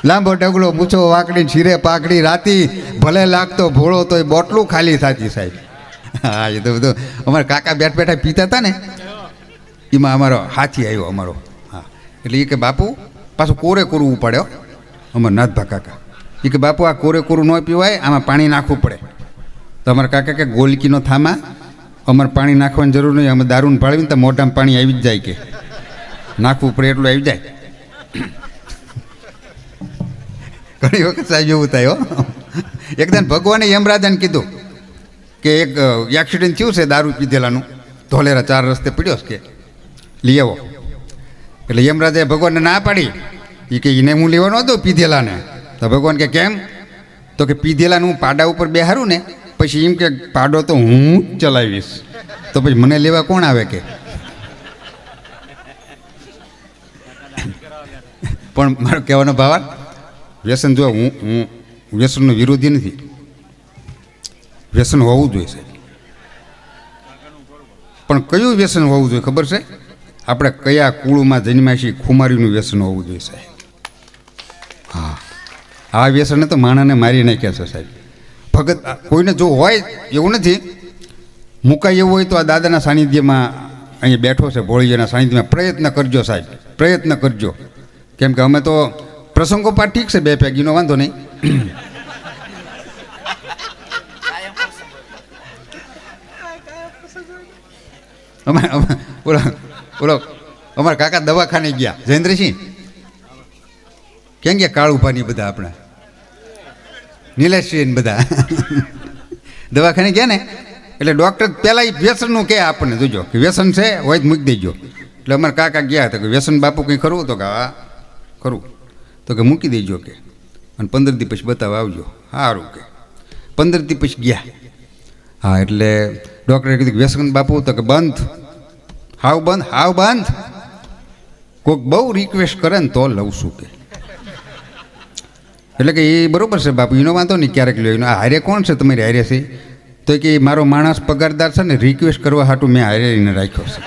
લાંબો ડગલો મૂછો વાકડી છીરે પાકડી રાતી ભલે લાગતો ભોળો તોય બોટલું ખાલી થાતી સાહેબ. હા એ તો બધું અમારા કાકા બેઠા પીતા હતા ને એમાં અમારો હાથી આવ્યો અમારો. હા એટલે એ કે બાપુ પાછું કોરે કોરું ઉપાડ્યો અમારા નાથભા કાકા. એ કે બાપુ આ કોરે કોરું ન પીવાય, આમાં પાણી નાખવું પડે. તો અમારા કાકા કે ગોલકીનો થામા અમારે પાણી નાખવાની જરૂર નહીં, અમે દારૂને ભાળવીને તો મોઢામાં પાણી આવી જ જાય, કે નાખવું પડે એટલું આવી જાય. ઘણી વખત સાહેબ એવું થાય હો. એકદમ ભગવાને યમરાજાને કીધું કે એક એક્સિડન્ટ થયું છે દારૂ પીધેલાનું, ધોલેરા 4 રસ્તે પડ્યો કે લઈ આવો. એટલે યમરાજાએ ભગવાનને ના પાડી. એ કે એને હું લેવાનો હતો પીધેલાને. તો ભગવાન કે કેમ? તો કે પીધેલાને હું પાડા ઉપર બેહારું ને પછી એમ કે પાડો તો હું જ ચલાવીશ, તો પછી મને લેવા કોણ આવે કે. પણ મારો કહેવાનો ભાવ, વ્યસન જો હું વ્યસનનો વિરોધી નથી, વ્યસન હોવું જોઈએ સાહેબ. પણ કયું વ્યસન હોવું જોઈએ ખબર છે? આપણે કયા કુળમાં જન્મ્યા છીએ ખુમારીનું વ્યસન હોવું જોઈએ સાહેબ. હા, આ વ્યસને તો માણસને મારી નાખ્યા છે સાહેબ. ભગત કોઈને જો હોય એવું નથી, મુકાય એવું હોય તો આ દાદાના સાનિધ્યમાં અહીંયા બેઠો છે, ભોળીયાના સાનિધ્યમાં પ્રયત્ન કરજો સાહેબ, પ્રયત્ન કરજો. કેમ કે અમે તો પ્રસંગોપાત ઠીક છે, 2 પેગીનો વાંધો નહીં. બોલો અમારા કાકા દવાખાને ગયા, જયેન્દ્રસિંહ ક્યાં ગયા? કાળુભાની બધા આપણા નિલેશસિંહ બધા દવાખાને ગયા ને. એટલે ડૉક્ટર પહેલાં વ્યસનનું કહે આપણને, જોજો કે વ્યસન છે હોય તો મૂકી દેજો. એટલે અમારા કાકા ગયા હતા કે વ્યસન બાપુ કંઈ ખરું? તો કે હા ખરું. તો કે મૂકી દેજો કે, અને 15 દી પછી બતાવવા આવજો. સારું કે 15 દી પછી ગયા. હા એટલે ડૉક્ટરે કીધું કે વ્યસન બાપુ? તો કે બંધ, હાવ બંધ, હાવ બંધ. કોઈક બહુ રિક્વેસ્ટ કરે ને તો લઉં છું કે. એટલે કે એ બરાબર છે બાપુ, એનો વાંધો નહીં, ક્યારેક લ્યો. એનો હારે કોણ છે તમારી હારે છે? તો કે મારો માણસ પગારદાર છે ને, રિક્વેસ્ટ કરવા હાટું મેં હારે એને રાખ્યો છે.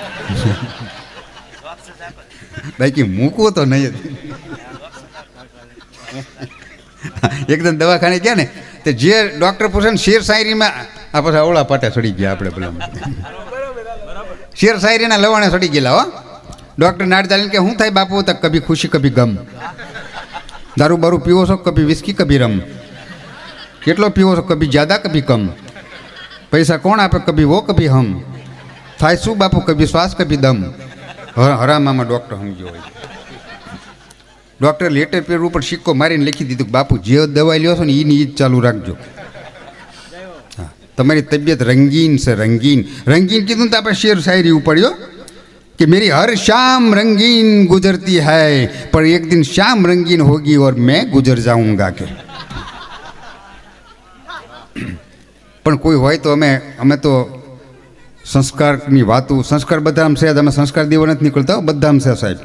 બાકી મૂકવો તો નહીં. એકદમ દવાખાને ગયા ને તો જે ડૉક્ટર પૂછે ને શેર શાયરીમાં, આ પછી અવળા પાટા ચડી ગયા આપણે પેલા શેર શાયરીના લવાણે ચડી ગયેલા હો. ડૉક્ટર નાડ ચાલીને કે શું થાય બાપુ? તો કભી ખુશી કભી ગમ. દારૂ બારૂ પીવો છો? કભી વિસ્કી કભી રમ. કેટલો પીવો છો? કભી જ્યાદા કભી કમ. પૈસા કોણ આપે? કભી વો કભી હમ. થાય શું બાપુ? કભી શ્વાસ કભી દમ. હરામામાં ડૉક્ટર સમજ્યો હોય. ડૉક્ટર લેટર પેડ ઉપર સિક્કો મારીને લખી દીધું કે બાપુ જે દવા લ્યો છો ને એની જ ચાલુ રાખજો. હા, તમારી તબિયત રંગીન છે, રંગીન. રંગીન કીધું તો આપણે શેર શાયરી ઉપાડ્યો कि मेरी हर शाम रंगीन गुजरती है पर एक दिन शाम रंगीन होगी और मैं गुजर जाऊंगा के. પણ કોઈ હોય તો અમે તો સંસ્કારની વાતો, સંસ્કાર બધા આમ છે, અમે સંસ્કાર દેવા નથી નીકળતા, બધા આમ છે સાહેબ.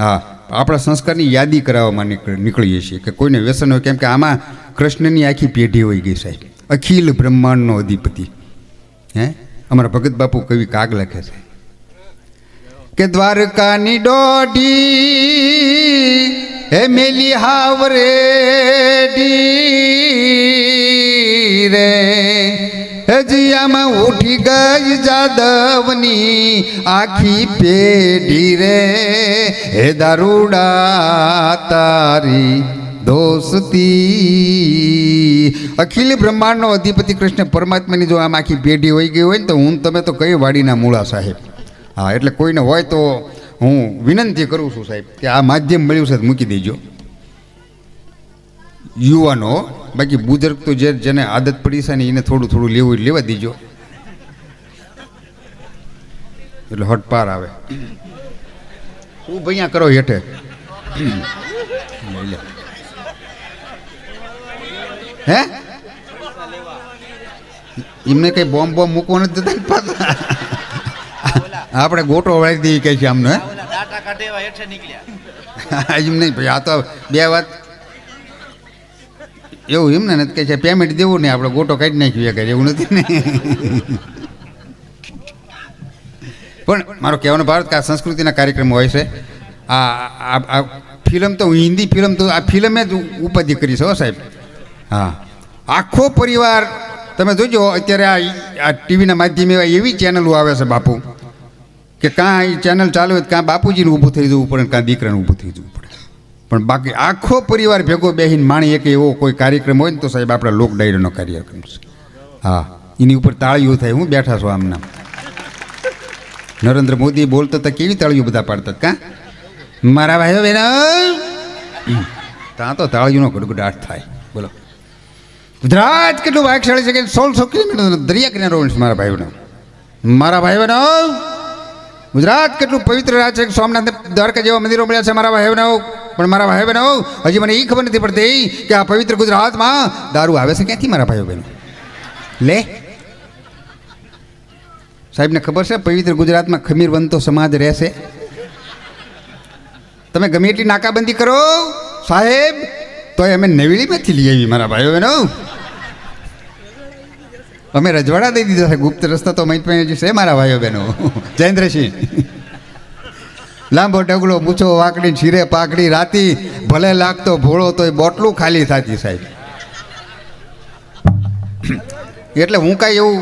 હા, આપણા સંસ્કારની યાદી કરાવવામાં નીકળીએ છીએ કે કોઈને વ્યસન હોય. કેમ કે આમાં કૃષ્ણની આખી પેઢી હોઈ ગઈ સાહેબ, અખિલ બ્રહ્માંડનો અધિપતિ. અમારા ભગત બાપુ કવિ કાગ લખે છે કે દ્વારકાની દોઢી હે મેલી હાવરેડી રે, હજીયામાં ઉઠી ગઈ જાદવની આખી પેઢી રે, હે દારૂડા તારી દોસ્તી. અખિલ બ્રહ્માંડનો અધિપતિ કૃષ્ણ પરમાત્માની જો આમ આખી પેઢી હોઈ ગઈ હોય ને તો હું તમે તો કઈ વાડીના મૂળા સાહેબ. હા, એટલે કોઈને હોય તો હું વિનંતી કરું છું સાહેબ કે આ માધ્યમ મળ્યું છે તો મૂકી દેજો યુવાનો. બાકી બુઝુર્ગ તો જેને આદત પડી છે ને એને થોડું થોડું લેવું લેવા દીજો, એટલે હટ પાર આવે. શું ભૈયા કરો હેઠે? હે એમને કઈ બોમ્બ બોમ્બ મૂકવા નથી દેતા પાછા? આપણે ગોટો વાળી દઈએ કહે છે આમને. એમ નહીં ભાઈ, આ તો 2 વાત એવું એમ ને કહે છે પેમેન્ટ દેવું નહીં, આપણે ગોટો કાઢી નાખ્યું કરે એવું નથી ને. પણ મારો કહેવાનો ભારત કે આ સંસ્કૃતિના કાર્યક્રમો હોય છે. આ ફિલ્મ તો હિન્દી ફિલ્મ તો આ ફિલ્મે જ ઉપાધિ કરી છે હો સાહેબ. હા, આખો પરિવાર તમે જોજો અત્યારે આ ટીવીના માધ્યમે એવી ચેનલો આવે છે બાપુ કે કાં એ ચેનલ ચાલુ હોય કાં બાપુજીને ઊભું થઈ જવું પડે કાં દીકરાને ઊભું થઈ જવું પડે. પણ બાકી આખો પરિવાર ભેગો બેસીને માણી એક એવો કોઈ કાર્યક્રમ હોય ને તો સાહેબ આપણા લોક ડાયરીનો કાર્યક્રમ છે. હા, એની ઉપર તાળીઓ થાય. હું બેઠા છો આમના નરેન્દ્ર મોદી બોલતા હતા કેવી તાળીઓ બધા પાડતા કાં મારા ભાઈઓ બહેનો ત્યાં તો તાળીઓનો ગડગડાટ થાય. બોલો ગુજરાત કેટલું ભાગશાળી છે કે 1600 કિલોમીટર દરિયા કિનારો છે મારા ભાઈઓનો. મારા ભાઈ બહેનો ગુજરાત કેટલું પવિત્ર રાજ્ય છે. સોમનાથ દ્વારકા જેવા મંદિરો મળ્યા છે મારા ભાઈ બહેનો. પણ મારા ભાઈ બહેનો હજી મને એ ખબર નથી પડતી કે આ પવિત્ર ગુજરાતમાં દારૂ આવે છે ક્યાંથી મારા ભાઈઓ બહેનો. લે સાહેબને ખબર છે પવિત્ર ગુજરાતમાં ખમીર બનતો સમાજ રહેશે. તમે ગમે એટલી નાકાબંધી કરો સાહેબ તો અમે નવેલીમાંથી લઈ આવી મારા ભાઈઓ બહેનો. અમે રજવાડા દઈ દીધા છે. ગુપ્ત રસ્તા તો મૈત પાસે છે મારા ભાઈઓ બહેનો. જયેન્દ્રસિંહ લાંબો ડગલો મૂછો વાકડી છીરે પાકડી રાતી ભલે લાગતો ભોળો તોય બોટલું ખાલી થતી સાહેબ. એટલે હું કાંઈ એવું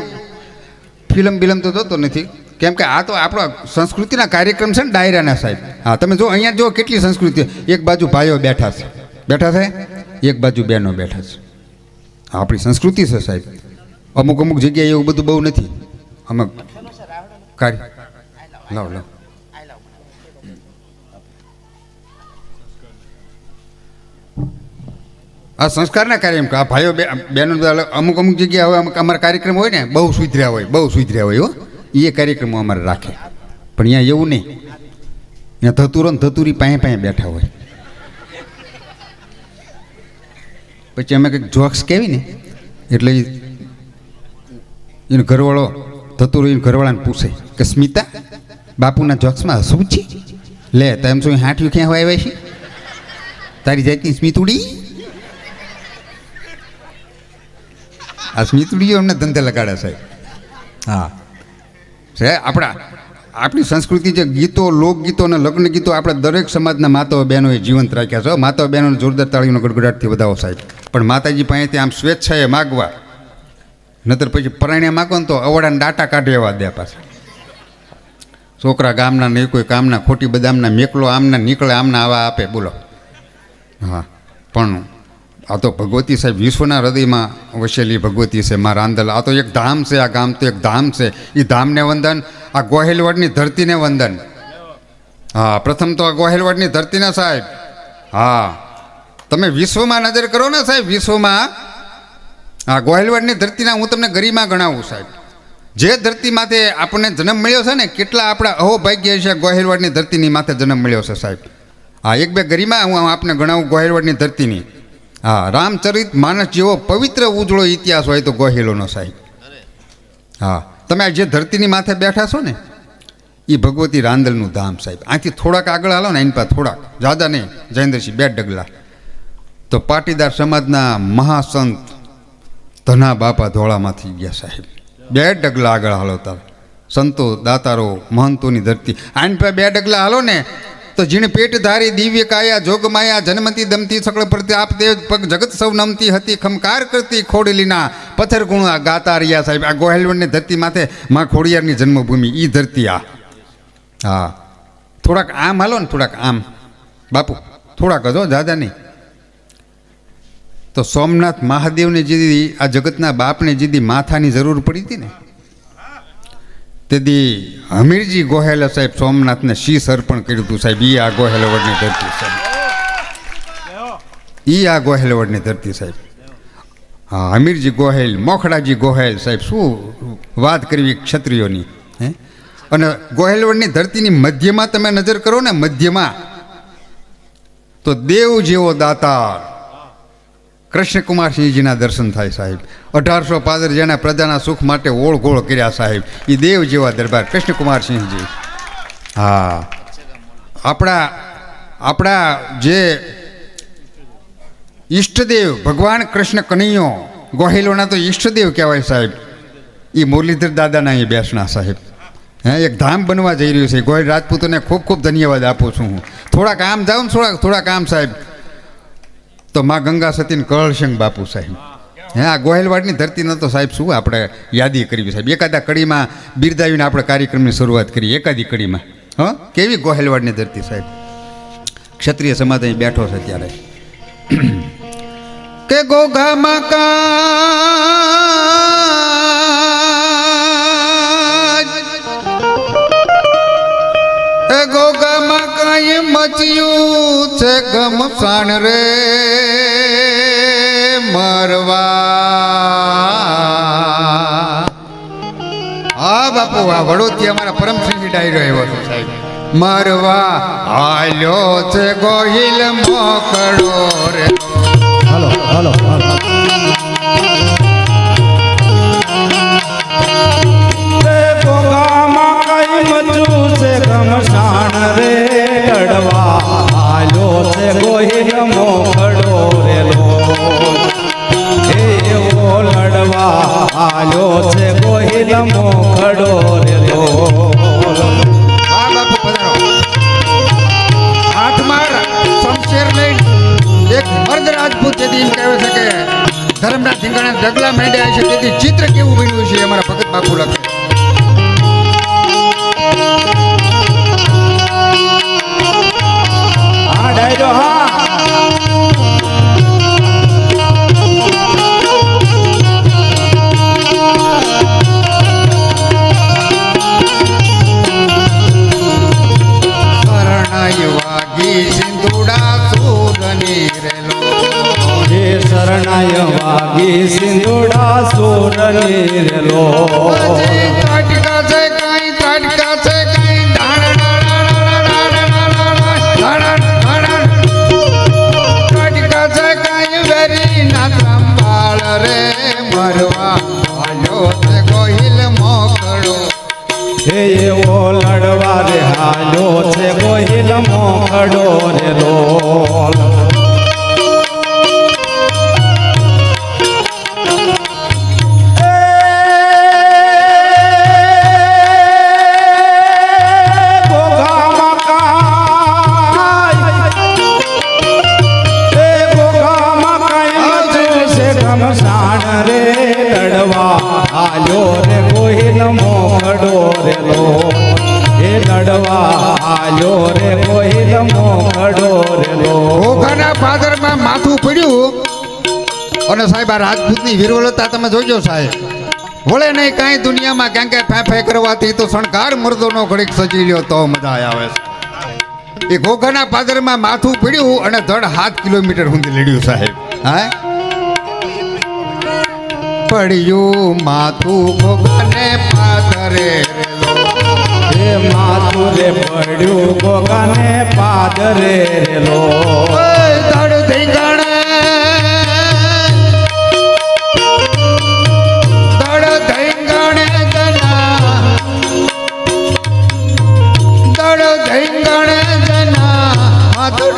ફિલ્મ બિલમ તો જોતો નથી કેમ કે આ તો આપણો સંસ્કૃતિના કાર્યક્રમ છે ને ડાયરાના સાહેબ. હા, તમે જો અહીંયા જો કેટલી સંસ્કૃતિ. એક બાજુ ભાઈઓ બેઠા છે એક બાજુ બહેનો બેઠા છે. આપણી સંસ્કૃતિ છે સાહેબ. અમુક અમુક જગ્યાએ એવું બધું બહુ નથી. અમુક કાર્ય લાવ આ સંસ્કારના કાર્યક્રમ આ ભાઈઓ બહેનો અમુક અમુક જગ્યાએ હવે અમારા કાર્યક્રમ હોય ને બહુ સુધર્યા હોય હો એ કાર્યક્રમો અમારે રાખે. પણ અહીંયા એવું નહીં. અહીંયા ધતુરો ને ધતુરી પાસે બેઠા હોય. પછી અમે કંઈક જોક્સ કહેવી ને એટલે એનો ઘરવાળો ધતુરો એને ઘરવાળાને પૂછે કે સ્મિતા બાપુના જોક્સમાં હસવું છે લે તેમ શું હાંઠિયું ક્યાં આવ્યા છે તારી જાતની સ્મિતુડી. આ સ્મિતુડીઓ અમને ધંધે લગાડે સાહેબ. હા છે આપણી સંસ્કૃતિ જે ગીતો લોકગીતો અને લગ્ન ગીતો આપણે દરેક સમાજના માતાઓ બહેનોએ જીવંત રાખ્યા છે. માતાઓ બહેનોને જોરદાર તાળીઓનો ગડગડાટથી વધાવો સાહેબ. પણ માતાજી પાસેથી આમ સ્વેચ્છાએ માગવા નતર પછી પરાયણે માગો ને તો અવડાને ડાટા કાઢે એવા દે પાછા. છોકરા ગામના નહીં કોઈ કામના ખોટી બદામના મેકલો આમના નીકળે આમના આવા આપે બોલો. હા, પણ આ તો ભગવતી સાહેબ વિશ્વના હૃદયમાં વસેલી ભગવતી છે મા રાંદલ. આ તો એક ધામ છે. આ ગામ તો એક ધામ છે. એ ધામને વંદન. આ ગોહેલવાડની ધરતીને વંદન. હા, પ્રથમ તો આ ગોહેલવાડની ધરતીને સાહેબ. હા, તમે વિશ્વમાં નજર કરો ને સાહેબ વિશ્વમાં આ ગોહેલવાડની ધરતીના હું તમને ગરિમા ગણાવું સાહેબ. જે ધરતી માથે આપણને જન્મ મળ્યો છે ને કેટલા આપણા અહોભાગ્ય છે ગોહેલવાડની ધરતીની માથે જન્મ મળ્યો છે સાહેબ. હા, એક બે ગરિમા હું આપને ગણાવું ગોહેલવાડની ધરતીની. હા, રામચરિત માનસ જેવો પવિત્ર ઉજળો ઇતિહાસ હોય તો ગોહેલોનો સાહેબ. હા, તમે આ જે ધરતીની માથે બેઠા છો ને એ ભગવતી રાંદલનું ધામ સાહેબ. આથી થોડાક આગળ હાલો ને એની પાસે થોડાક જ્યાદા નહીં જયેન્દ્રસિંહ 2 ડગલા તો પાટીદાર સમાજના મહાસંત ધના બાપા ધોળામાંથી ગયા સાહેબ. 2 ડગલા આગળ હાલો તાર સંતો દાતારો મહંતોની ધરતી. આની પાસે 2 ડગલા હાલો ને તો જીણ પેટ ધારી દિવ્ય કાયા જોગમાયા જન્મતી દમતી સકળ પ્રત્યે આપ દેવ પગ જગત સૌ નમતી હતી ખમકાર કરતી ખોડલીના પથ્થર ગુણ ગાતા રહ્યા સાહેબ. આ ગોહેલવડની ધરતી માથે માં ખોડિયારની જન્મભૂમિ એ ધરતી. હા, થોડાક આમ હાલો ને થોડાક આમ બાપુ થોડાક હજો દાદા નહીં. તો સોમનાથ મહાદેવને જેથી આ જગતના બાપને જેથી માથાની જરૂર પડી હતી ને તેથી હમીરજી ગોહેલ સાહેબ સોમનાથને શીશ અર્પણ કર્યું હતું સાહેબ. એ આ ગોહેલવડની ધરતી સાહેબ. આ ગોહેલવડની ધરતી સાહેબ. હા, હમીરજી ગોહેલ મોખડાજી ગોહેલ સાહેબ શું વાત કરવી ક્ષત્રિયોની. હે અને ગોહેલવડની ધરતીની મધ્યમાં તમે નજર કરો ને મધ્યમાં તો દેવ જેવો દાતાર કૃષ્ણકુમારસિંહજીના દર્શન થાય સાહેબ. 1800 પાદર જેના પ્રજાના સુખ માટે ઓળઘોળ કર્યા સાહેબ. એ દેવ જેવા દરબાર કૃષ્ણકુમારસિંહજી. હા, આપણા જે ઈષ્ટદેવ ભગવાન કૃષ્ણ કનૈયો ગોહેલોના તો ઈષ્ટદેવ કહેવાય સાહેબ. એ મુરલીધર દાદાના અહીં બેસણા સાહેબ. હે એક ધામ બનવા જઈ રહ્યું છે. ગોહિલ રાજપૂતોને ખૂબ ખૂબ ધન્યવાદ આપું છું હું. થોડાક આમ જાઉં ને થોડાક આમ સાહેબ તો માં ગંગા સતીન કળશંગ બાપુ સાહેબ. હે આ ગોહિલવાડની ધરતીનો તો સાહેબ શું આપણે યાદી કરવી સાહેબ. એકાદા કડીમાં બિરદાવીને આપણે કાર્યક્રમની શરૂઆત કરીએ. એકાદી કડીમાં હં કેવી ગોહિલવાડની ધરતી સાહેબ. ક્ષત્રિય સમાજ અહીં બેઠો છે ત્યારે કે ગોગા માકા ગોગામાં કાંઈ મચ્યું છે ગમસાણ રે મરવા. હા બાપુ આ વડોદરી અમારા પરમસિંહ ડાયરો એવો છે સાહેબ. મરવા હાલ્યો છે ગોહિલ મોકળો રે. હાલો હાલો હાલો ઘમસાણ રે લડવા હાલ્યો છે ગોહિલ મોકળો રેલો. એવો લડવા હાલ્યો છે ગોહિલ મોકળો રેલો. હા બાપુ પધારો. હાથમાં શમશેર લઈને એક મર્દ રાજપૂત જેથી એમ કહેવાય છે કે ધર્મના ધીંગાણા ઢગલા માંડ્યા છે તેથી ચિત્ર કેવું બન્યું છે અમારા ભગત બાપુ લખે. હા ડાયરો હા શરણાઈ વાગી સિંધુડા સૂરની રેલો. હે શરણાય વાગી સિંધુડા સૂરની રેલો. તાટકા છે કાંઈ તાટકા છે કાંઈ તાટકા છે કાંઈ વેરી ના સંભાળ રે મરવા હાલ્યો છે ગોહિલ મોકળો. હે એવો લડવા રે હાલ્યો છે ગોહિલ મોકળો રેલો. હાલ્યો રે ગોહિલ મોકળો રેલો. હે લડવા હાલ્યો રે ગોહિલ મોકળો રેલો. ઘોઘાના પાદરમાં માથું પડ્યું અને સાહેબ આ રાજપૂતની વીરવલતા તમે જોજો સાહેબ. વળે નહીં કાંઈ દુનિયામાં ક્યાં કે ફે કરવાથી તો શણકાર મર્દોનો ઘડીક સજી લ્યો તો મજા આવે છે. એ ઘોઘાના પાદરમાં માથું પડ્યું અને ધડ 7 કિલોમીટર સુધી લડ્યું સાહેબ. હા પડ્યું માથું ગોગાને પાદરે રેલો. હે માથું રે પડ્યું ગોગાને પાદરે રેલો. ધડ ધીંગાણે ધડ ધીંગાણે જના ધડ ધીંગાણે જના માથું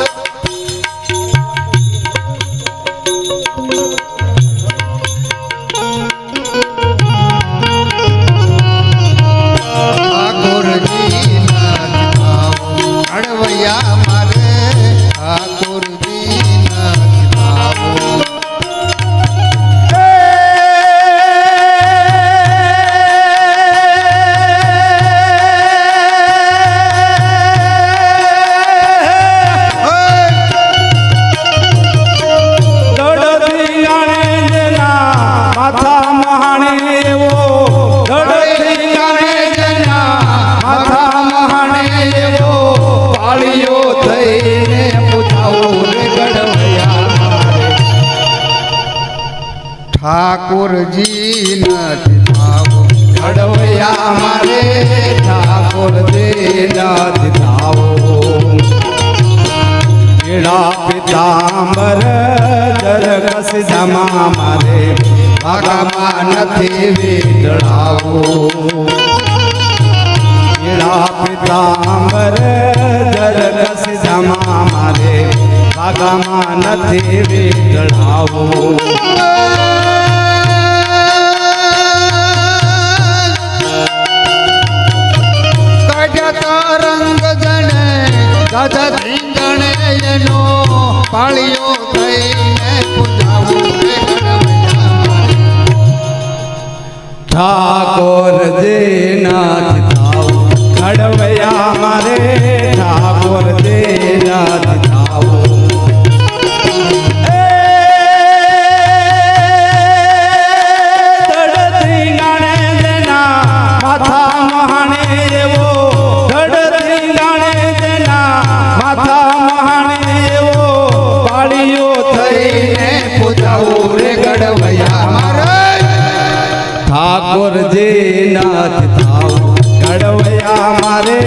ઠાકોરજી નથી થાવો ઘડવૈયા મારે ઠાકોરજી નથી થાવો. પીળા પિતાંબર જરકસ જમા મારે ભાગામાં નથી વીટળાવો. પીળા પિતાંબર જરકસ જમા મારે ભાગામાં નથી વીટળાવો. રંગ જણે રાજા ધીંગણે એનો પાળીઓ થઈને પૂજાવું રે ગણવૈયા. ઠાકોરજી નાથ થાવું ઘડવૈયા મારે ઠાકોરજી નાથ થાવું. ઠાકોરજી નાથ થાવું ઘડવૈયા મારે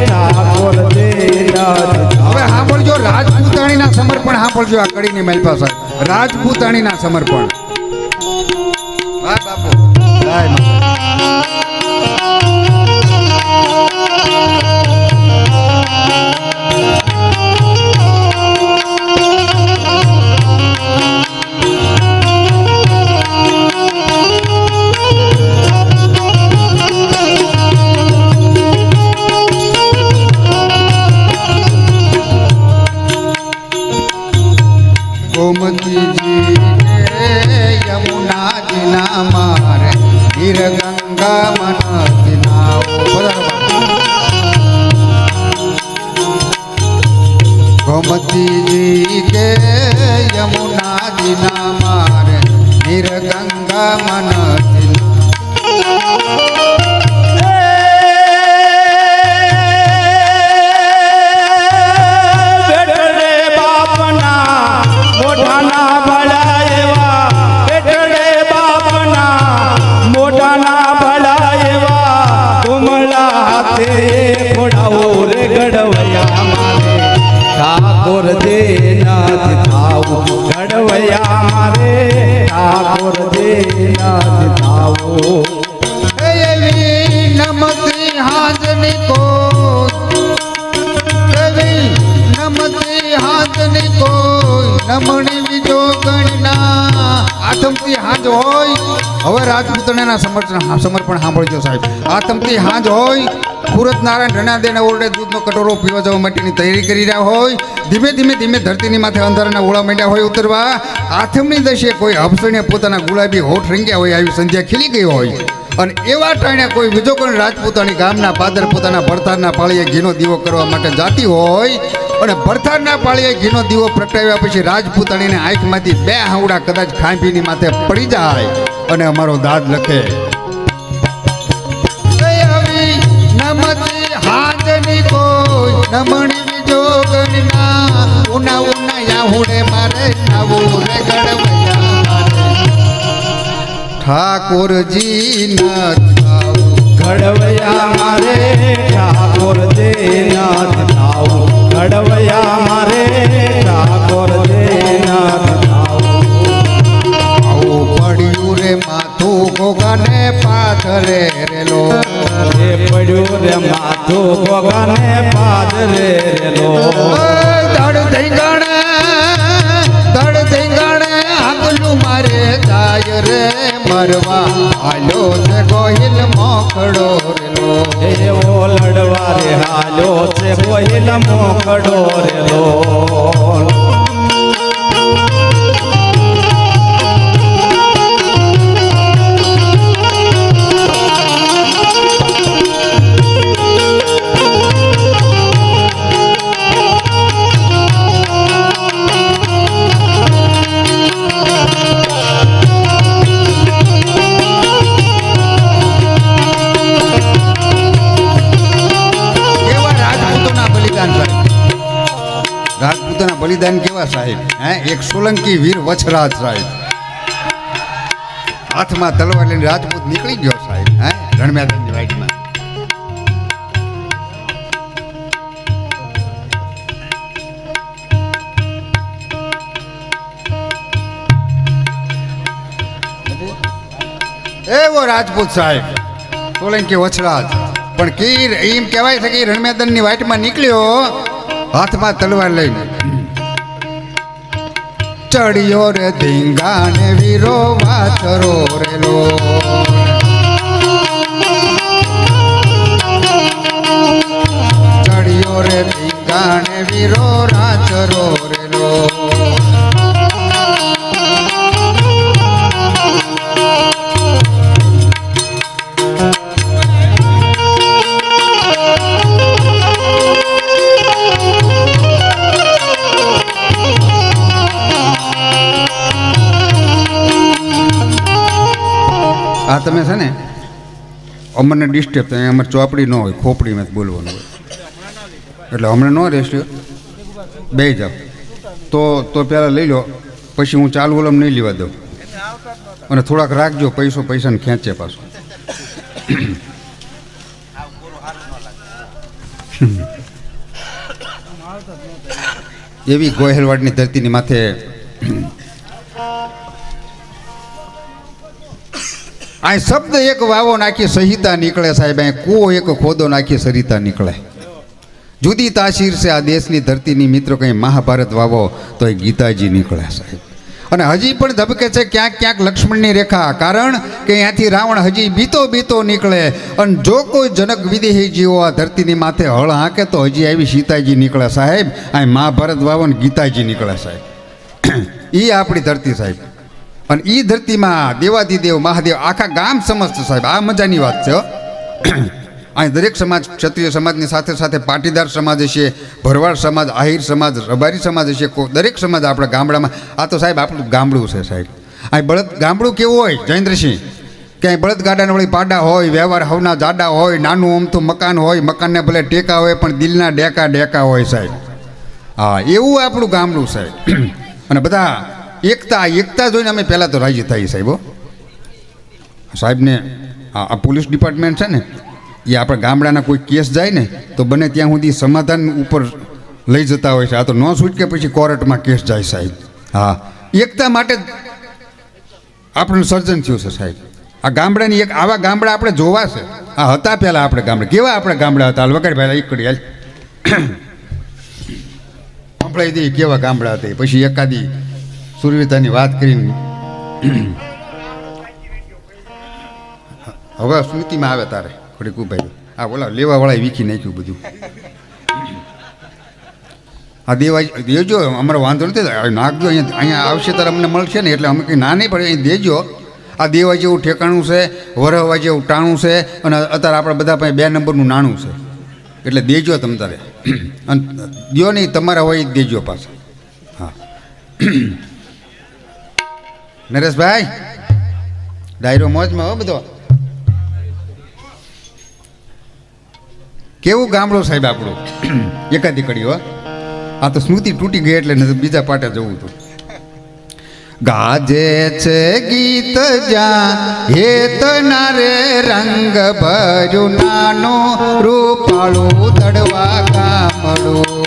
ઠાકોરજી નાથ. હવે સાંભળજો રાજપૂતાણીના સમર્પણ સાંભળજો આ કડીની માલપા સાહેબ રાજપૂતાણીના સમર્પણ. વાહ બાપુ જય માતા. ગોમતીજી કે યમુનાજીના મારે વીર ગંગા મનથી નાવો. ગોમતીજી કે યમુનાજીના મારે વીર ગંગા મનથી ઠાકોરજી નાથ થાવું ઘડવૈયા મારે ઠાકોરજી નાથ થાવું. એવી નમતી હાજની કોઈ એવી નમતી હાજની કોઈ નમણી બીજો ગણના આથમતી હાજ હોય. હવે રાજપૂતાણીના સમર્પણ સાંભળજો સાહેબ. આથમતી હાજ હોય સુરત નારાયણ રણાદેને ઓરડે દૂધનો કટોરો પીવા જવા માટેની તૈયારી કરી રહ્યા હોય. ધીમે ધીમે ધીમે ધરતીની માથે અંધારાના ઓળા માંડ્યા હોય ઉતરવા. આથમની દશે કોઈ અપસણીએ પોતાના ગુલાબી હોઠ રંગ્યા હોય આવી સંધ્યા ખીલી ગઈ હોય અને એવા ટાણે કોઈ બીજો કોઈ રાજપૂતાણી ગામના પાદર પોતાના ભરથારના પાળીએ ઘીનો દીવો કરવા માટે જાતી હોય અને ભરથારના પાળીએ ઘીનો દીવો પ્રગટાવ્યા પછી રાજપૂતાણીને આંખમાંથી બે હાવડા કદાચ ખાંભીની માથે પડી જાય અને અમારો દાદ લખે નમતી હાજની કોઈ નમણી બીજો ગણના ઉના ઉના યાહુડે મારે નાવું રે ગણવૈયા મારે ઠાકોરજી નાથ થાવું ઘડવૈયા મારે ઠાકોરજી નાથ થાવું ઘડવૈયા મારે ઠાકોરજી નાથ થાવું. આવું પડ્યું રે માથું ગોગાને પાથરે રેલો એ પડ્યું રે માથું ભગવાને પાદરે રેલો. ધડ ધીંગાણે આગલું મારે જાય રે મરવા હાલો છે ગોહિલ મોકડો રેલો. એવો લડવા રે હાલ્યો છે ગોહિલ મોકડો રેલો. રાજપૂતોના બલિદાન કેવા સાહેબ એક સોલંકી વીર વછરાજ સાહેબ હાથમાં તલવાર લઈને રાજપૂત નીકળી ગયો સાહેબ રણમેદાનની વાઇટમાં. એવો રાજપૂત સાહેબ સોલંકી વછરાજ પણ કીર એમ કહેવાય છે કે રણમેદાનની વાઇટમાં નીકળ્યો હાથમાં તલવાર લઈને ચડિયો રે ધીંગાને વીરો વાછરો રેલો. આ તમે છે ને અમને ડિસ્ટર્બ થાય, અમારે ચોપડી ન હોય, ખોપડીમાં જ બોલવાનું હોય, એટલે હમણાં ન રહેશે બે જાવ તો પહેલાં લઈ લો, પછી હું ચાલુ ઓલમ નહીં લેવા દઉં, અને થોડાક રાખજો, પૈસાને ખેંચે પાછું. એવી ગોહેલવાડની ધરતીની માથે આ શબ્દ એક વાવો નાખી સહિતા નીકળે સાહેબ, અહીં કૂવો એક ખોદો નાખી સરિતા નીકળે. જુદી તાસીર છે આ દેશની ધરતીની મિત્રો, કંઈ મહાભારત વાવો તો એ ગીતાજી નીકળે સાહેબ. અને હજી પણ ધબકે છે ક્યાંક ક્યાંક લક્ષ્મણની રેખા, કારણ કે અહીંયાથી રાવણ હજી બીતો નીકળે. અને જો કોઈ જનક વિદેહી જીવો આ ધરતીની માથે હળ હાંકે તો હજી આવી સીતાજી નીકળે સાહેબ. અહીં મહાભારત વાવો ને ગીતાજી નીકળે સાહેબ. એ આપણી ધરતી સાહેબ. અને એ ધરતીમાં દેવાધિદેવ મહાદેવ આખા ગામ સમજત સાહેબ. આ મજાની વાત છે. અહીં દરેક સમાજ, ક્ષત્રિય સમાજની સાથે સાથે પાટીદાર સમાજ હશે, ભરવાડ સમાજ, આહિર સમાજ, રબારી સમાજ હશે, દરેક સમાજ આપણા ગામડામાં. આ તો સાહેબ આપણું ગામડું છે સાહેબ. અહીં બળદ ગામડું કેવું હોય જયેન્દ્રસિંહ, કે અહીં બળદ ગાડાના વળી પાડા હોય, વ્યવહાર હવના જાડા હોય, નાનું અમથું મકાન હોય, મકાનને ભલે ટેકા હોય પણ દિલના ડેકા હોય સાહેબ. હા, એવું આપણું ગામડું સાહેબ. અને બધા એકતા જોઈને અમે પહેલાં તો રાજી થઈ સાહેબ. સાહેબને આ પોલીસ ડિપાર્ટમેન્ટ છે ને, એ આપણા ગામડાના કોઈ કેસ જાય ને તો બને ત્યાં સુધી સમાધાન ઉપર લઈ જતા હોય છે. આ તો ન છૂટકે પછી કોર્ટમાં કેસ જાય સાહેબ. હા, એકતા માટે આપણું સર્જન થયું છે સાહેબ. આ ગામડાની એક આવા ગામડા આપણે જોવા છે. આ હતા પહેલાં આપણે ગામડા, કેવા આપણા ગામડા હતા. હાલ વગાડ પહેલાં એકડી હાલ સંભળાઈ દઈએ કેવા ગામડા હતા. પછી એકાદી સુરવીતાની વાત કરીને હવે સ્મૃતિમાં આવે તારે થોડીક ઉભાઈ. આ બોલા લેવાવાળાએ વીખી નાખ્યું બધું. આ દેજો, અમારો વાંધો નથી, નાખજો, અહીંયા આવશે ત્યારે અમને મળશે ને, એટલે અમે કંઈ ના નહીં પડે, અહીં દેજો. આ દેવા જેવું ઠેકાણું છે, વરહવા જેવું ટાણું છે, અને અત્યારે આપણે બધા પાસે 2 નંબરનું નાણું છે, એટલે દેજો તમ તારે. અને દો નહીં, તમારા હોય દેજો પાછા. હા નરેશભાઈ, ડાયરો મોજમાં હો બધો. કેવું ગામડું સાહેબ આપણું. એકાદી કડી હો. આ તો સ્મૃતિ તૂટી ગઈ એટલે બીજા પાટે જવું હતું. ગાજે છે ગીત જ્યાં હેત ના રે રંગ ભર્યું નાનું રૂપાળું દડવા ગામડું.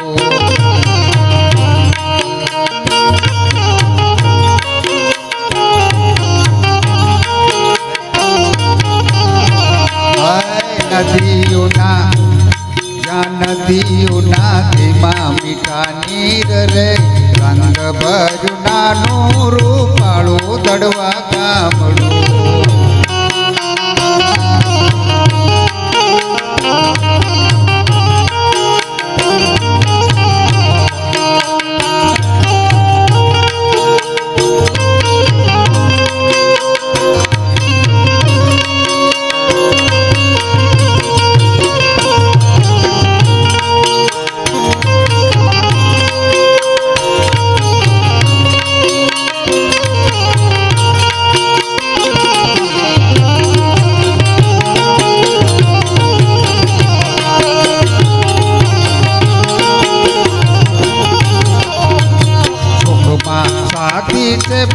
નદીઓના તેમાં મીઠા નીર રે રંગ ભર્યું નાનું રૂપાળું દડવા ગામડું.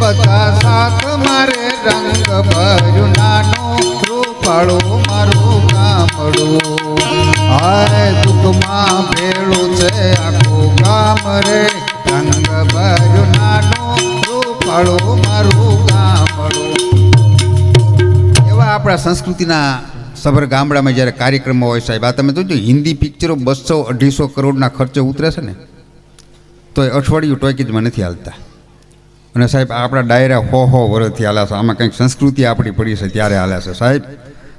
બધા સાથ મારે રંગ ભર્યું નાનું રૂપાળું મારું ગામડું. હાય દુઃખમાં ભેળું છે આખું ગામ રે રંગ ભર્યું નાનું રૂપાળું મારું ગામડું. એવા આપણા સંસ્કૃતિના સભર ગામડામાં જ્યારે કાર્યક્રમો હોય સાહેબ, આ તમે જોજો હિન્દી પિક્ચરો 200-250 કરોડના ખર્ચે ઉતરે છે ને, તો એ અઠવાડિયું ટોકીજમાં નથી હાલતા. અને સાહેબ આપણા ડાયરા 100 વર્ષથી હાલ્યા છે. આમાં કંઈક સંસ્કૃતિ આપણી પડી છે ત્યારે હાલ્યા છે સાહેબ.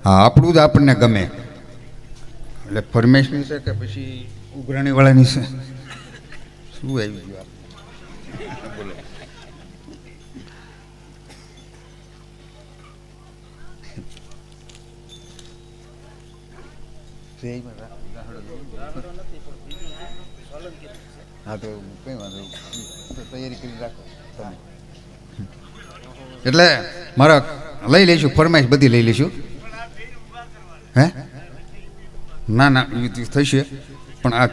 હા, આપણું જ આપણને ગમે. એટલે ફરમેશની છે કે પછી ઉઘરાણીવાળાની છે, શું આવી ગયું બોલો. હા તો કઈ વાંધો, તૈયારી કરી રાખો તમે. એટલે મારા લઈ લઈશું ફરમાઈશ બધી લઈ લઈશું. હે ના ના એ થશે પણ આ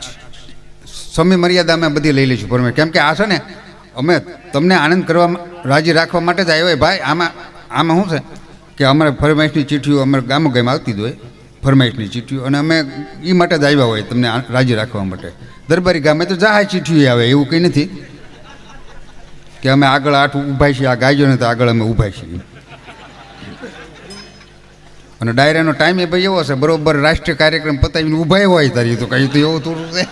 સમય મર્યાદા અમે બધી લઈ લઈશું ફરમાઈશ. કેમ કે આ છે ને અમે તમને આનંદ કરવા રાજી રાખવા માટે જ આવ્યો ભાઈ. આમાં શું છે કે અમારે ફરમાઈશની ચીઠીઓ અમારે ગામો ગામ આવતી જ હોય ફરમાઈશની ચીઠીઓ, અને અમે એ માટે જ આવ્યા હોય તમને રાજી રાખવા માટે. દરબારી ગામે તો જાહેર ચીઠીઓ આવે એવું કંઈ નથી કે અમે આગળ આઠ ઊભા છીએ, આ ગાયજો ને તો આગળ અમે ઊભા છીએ. અને ડાયરાનો ટાઈમ એ ભાઈ એવો છે બરોબર રાષ્ટ્રીય કાર્યક્રમ પતાવીને ઊભા હોય તારી તો કંઈ તો એવું થોડું છે.